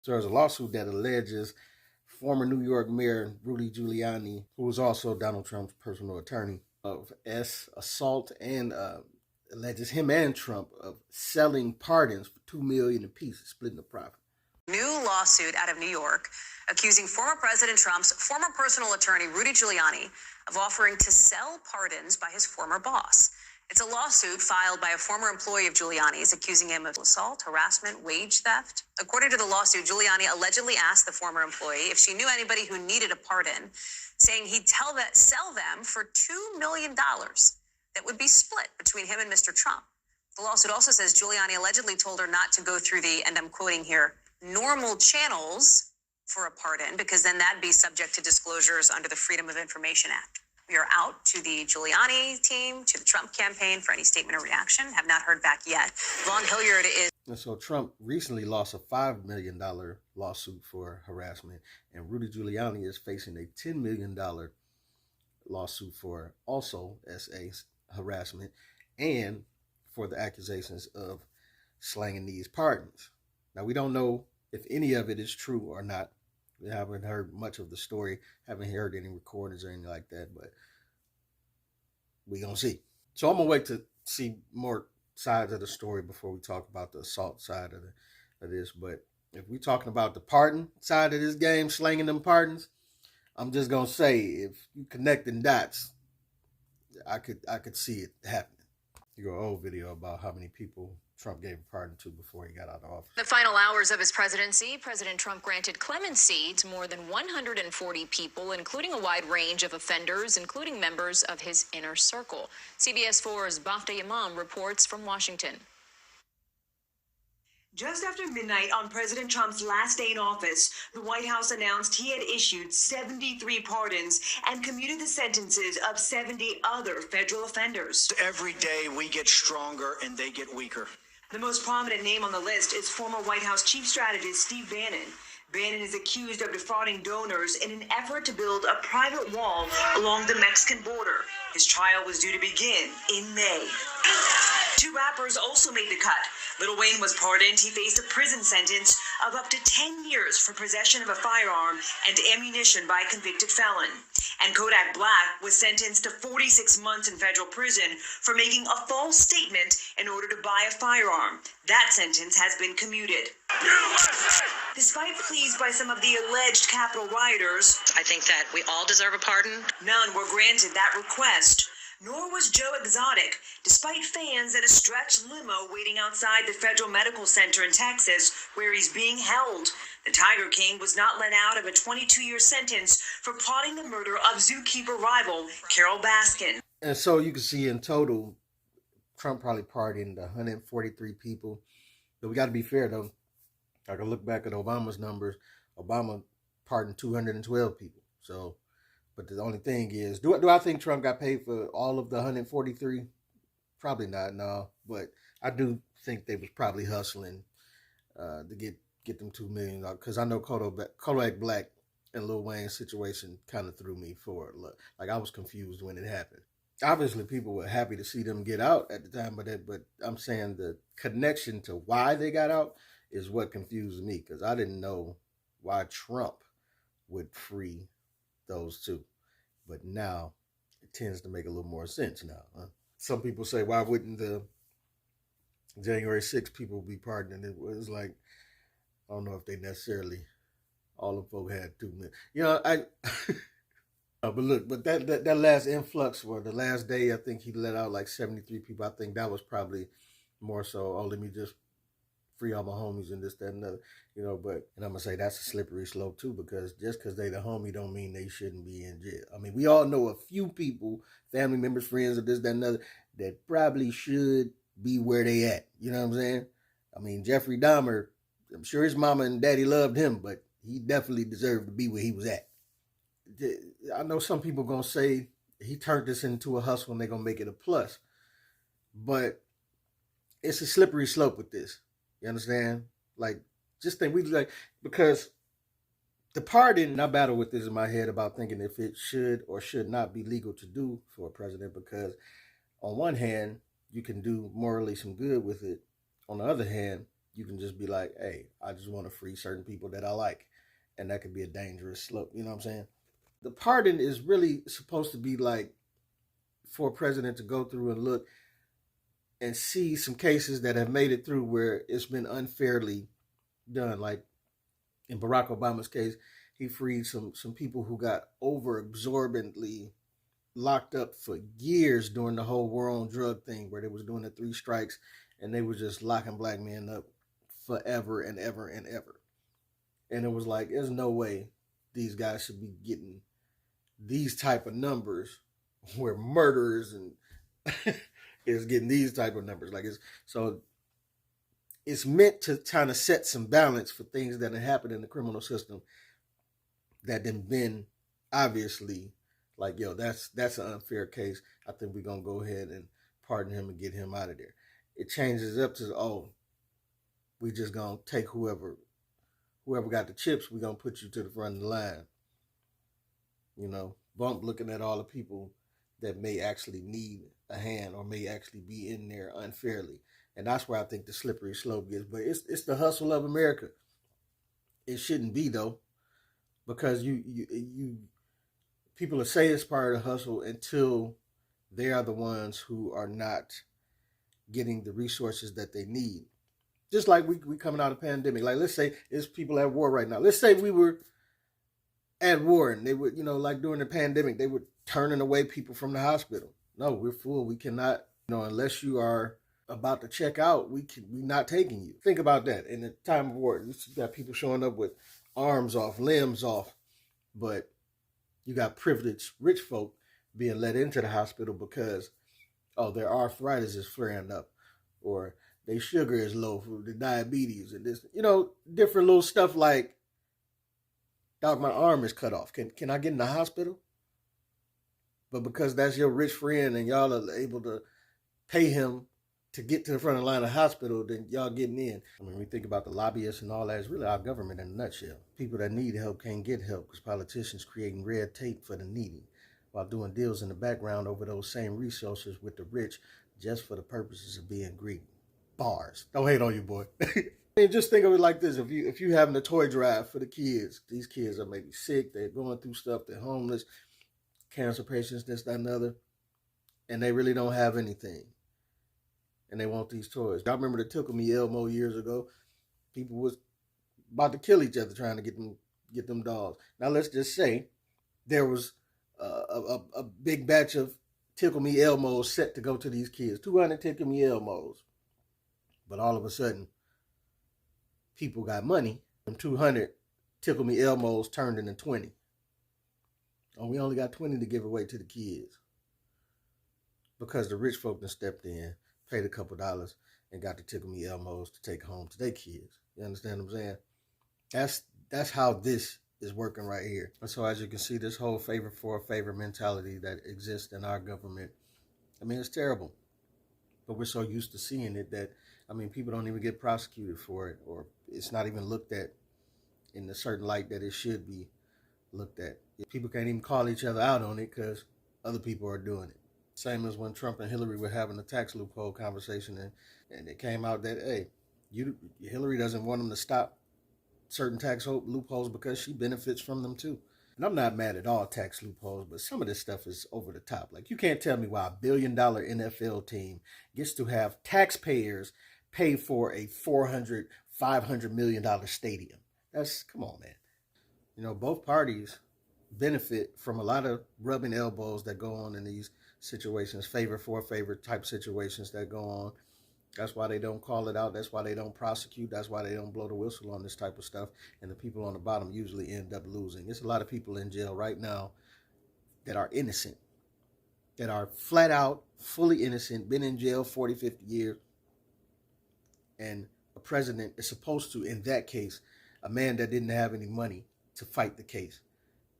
So there's a lawsuit that alleges former New York Mayor Rudy Giuliani, who was also Donald Trump's personal attorney, of assault and alleges him and Trump of selling pardons for $2 million apiece, splitting the profit. New lawsuit out of New York accusing former President Trump's former personal attorney, Rudy Giuliani, of offering to sell pardons by his former boss. It's a lawsuit filed by a former employee of Giuliani's accusing him of assault, harassment, wage theft. According to the lawsuit, Giuliani allegedly asked the former employee if she knew anybody who needed a pardon, saying he'd sell them for $2 million that would be split between him and Mr. Trump. The lawsuit also says Giuliani allegedly told her not to go through the, and I'm quoting here, normal channels for a pardon, because then that'd be subject to disclosures under the Freedom of Information Act. We are out to the Giuliani team, to the Trump campaign for any statement or reaction. Have not heard back yet. Vaughn Hilliard is... And so Trump recently lost a $5 million lawsuit for harassment, and Rudy Giuliani is facing a $10 million lawsuit for also SA harassment and for the accusations of slanging these pardons. Now, we don't know if any of it is true or not. We haven't heard much of the story, haven't heard any recordings or anything like that, but we're going to see. So I'm going to wait to see more sides of the story before we talk about the assault side of this. But if we're talking about the pardon side of this game, slanging them pardons, I'm just going to say, if you connecting dots, I could see it happening. You go old video about how many people Trump gave a pardon to before he got out of office. The final hours of his presidency, President Trump granted clemency to more than 140 people, including a wide range of offenders, including members of his inner circle. CBS 4's Bafta Imam reports from Washington. Just after midnight on President Trump's last day in office, the White House announced he had issued 73 pardons and commuted the sentences of 70 other federal offenders. Every day we get stronger and they get weaker. The most prominent name on the list is former White House chief strategist Steve Bannon. Bannon is accused of defrauding donors in an effort to build a private wall along the Mexican border. His trial was due to begin in May. Two rappers also made the cut. Lil Wayne was pardoned. He faced a prison sentence of up to 10 years for possession of a firearm and ammunition by a convicted felon. And Kodak Black was sentenced to 46 months in federal prison for making a false statement in order to buy a firearm. That sentence has been commuted. USA! Despite pleas by some of the alleged Capitol rioters, I think that we all deserve a pardon. None were granted that request. Nor was Joe Exotic, despite fans in a stretched limo waiting outside the Federal Medical Center in Texas, where he's being held. The Tiger King was not let out of a 22-year sentence for plotting the murder of zookeeper rival Carol Baskin. And so you can see in total, Trump probably pardoned 143 people. But we got to be fair, though. I can look back at Obama's numbers. Obama pardoned 212 people. So... But the only thing is, do I think Trump got paid for all of the 143? Probably not, no. But I do think they was probably hustling to get them $2 million. Because I know Kodak Black and Lil Wayne's situation kind of threw me for it. Like, I was confused when it happened. Obviously, people were happy to see them get out at the time, but I'm saying the connection to why they got out is what confused me. Because I didn't know why Trump would free those two. But now it tends to make a little more sense now. Huh? Some people say, why wouldn't the January 6th people be pardoned? It was like, I don't know if they necessarily, all the folk had 2 million. You know, but look, but that last influx for the last day, I think he let out like 73 people. I think that was probably more so, oh, let me just free all my homies and this, that, and other, you know, but, and I'm going to say that's a slippery slope too, because just because they the homie don't mean they shouldn't be in jail. I mean, we all know a few people, family members, friends, or this, that, and other, that probably should be where they at. You know what I'm saying? I mean, Jeffrey Dahmer, I'm sure his mama and daddy loved him, but he definitely deserved to be where he was at. I know some people going to say he turned this into a hustle and they're going to make it a plus, but it's a slippery slope with this. You understand? Like, just think because the pardon, and I battle with this in my head about thinking if it should or should not be legal to do for a president, because on one hand, you can do morally some good with it. On the other hand, you can just be like, hey, I just want to free certain people that I like. And that could be a dangerous slope. You know what I'm saying? The pardon is really supposed to be like for a president to go through and look and see some cases that have made it through where it's been unfairly done. Like in Barack Obama's case, he freed some people who got over exorbitantly locked up for years during the whole war on drug thing, where they was doing the 3 strikes and they were just locking black men up forever and ever and ever. And it was like, there's no way these guys should be getting these type of numbers where murderers and is getting these type of numbers. Like it's meant to kind of set some balance for things that have happened in the criminal system that then been obviously like, yo, that's an unfair case. I think we're gonna go ahead and pardon him and get him out of there. It changes up to, oh, we just gonna take whoever got the chips, we're gonna put you to the front of the line. You know, bump looking at all the people that may actually need a hand or may actually be in there unfairly. And that's where I think the slippery slope gets. But it's the hustle of America. It shouldn't be though, because you people will say it's part of the hustle until they are the ones who are not getting the resources that they need. Just like we coming out of pandemic. Like, let's say it's people at war right now. Let's say we were at war and they would, like during the pandemic, they were turning away people from the hospital. No, we're full. We cannot, unless you are about to check out, we're not taking you. Think about that. In the time of war, you got people showing up with arms off, limbs off, but you got privileged rich folk being let into the hospital because, their arthritis is flaring up, or their sugar is low for the diabetes, and this, different little stuff like, dog, my arm is cut off. Can I get in the hospital? But because that's your rich friend and y'all are able to pay him to get to the front of the line of the hospital, then y'all getting in. I mean, we think about the lobbyists and all that. It's really our government in a nutshell. People that need help can't get help because politicians creating red tape for the needy while doing deals in the background over those same resources with the rich just for the purposes of being greedy. Bars. Don't hate on you, boy. And just think of it like this. If you having a toy drive for the kids, these kids are maybe sick, they're going through stuff, they're homeless, cancer patients, this, that, and the other, and they really don't have anything. And they want these toys. Y'all remember the Tickle Me Elmo years ago? People was about to kill each other trying to get them dolls. Now let's just say there was a big batch of Tickle Me Elmos set to go to these kids. 200 Tickle Me Elmos. But all of a sudden, people got money. Them 200 Tickle Me Elmos turned into 20. Oh, we only got 20 to give away to the kids. Because the rich folk done stepped in, paid a couple dollars, and got the Tickle Me Elmos to take home to their kids. You understand what I'm saying? That's how this is working right here. And so as you can see, this whole favor for a favor mentality that exists in our government, I mean, it's terrible. But we're so used to seeing it that, I mean, people don't even get prosecuted for it, or it's not even looked at in the certain light that it should be looked at. People can't even call each other out on it because other people are doing it. Same as when Trump and Hillary were having a tax loophole conversation, and it came out that, hey, Hillary doesn't want them to stop certain tax loopholes because she benefits from them too. And I'm not mad at all tax loopholes, but some of this stuff is over the top. Like, you can't tell me why $1 billion NFL team gets to have taxpayers pay for a $500 million stadium. Come on, man. Both parties benefit from a lot of rubbing elbows that go on in these situations, favor for favor type situations that go on. That's why they don't call it out. That's why they don't prosecute. That's why they don't blow the whistle on this type of stuff. And the people on the bottom usually end up losing. There's a lot of people in jail right now that are innocent, that are flat out, fully innocent, been in jail 40, 50 years. And a president is supposed to, in that case, a man that didn't have any money to fight the case,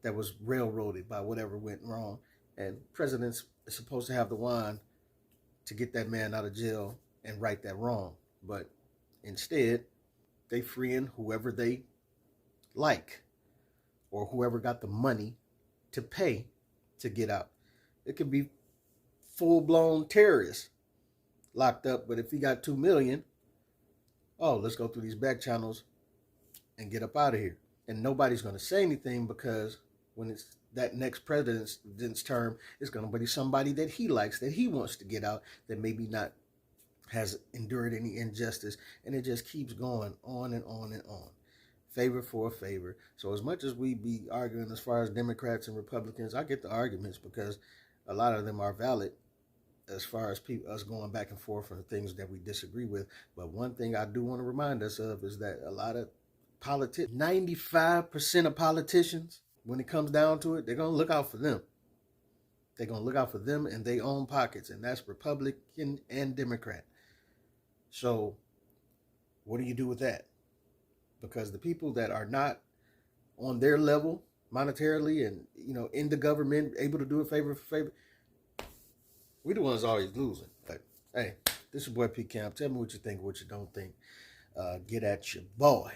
that was railroaded by whatever went wrong. And presidents are supposed to have the wand to get that man out of jail and right that wrong. But instead, they freeing whoever they like or whoever got the money to pay to get out. It could be full-blown terrorists locked up, but if he got $2 million, oh, let's go through these back channels and get up out of here. And nobody's going to say anything because when it's that next president's term, it's going to be somebody that he likes, that he wants to get out, that maybe not has endured any injustice. And it just keeps going on and on and on. Favor for a favor. So as much as we be arguing as far as Democrats and Republicans, I get the arguments because a lot of them are valid as far as us going back and forth on the things that we disagree with. But one thing I do want to remind us of is that a lot of 95% of politicians, when it comes down to it, they're going to look out for them. They're going to look out for them in their own pockets, and that's Republican and Democrat. So what do you do with that? Because the people that are not on their level monetarily and, in the government, able to do it favor for favor, we the ones always losing. But hey, this is your boy P Camp. Tell me what you think, what you don't think. Get at your boy.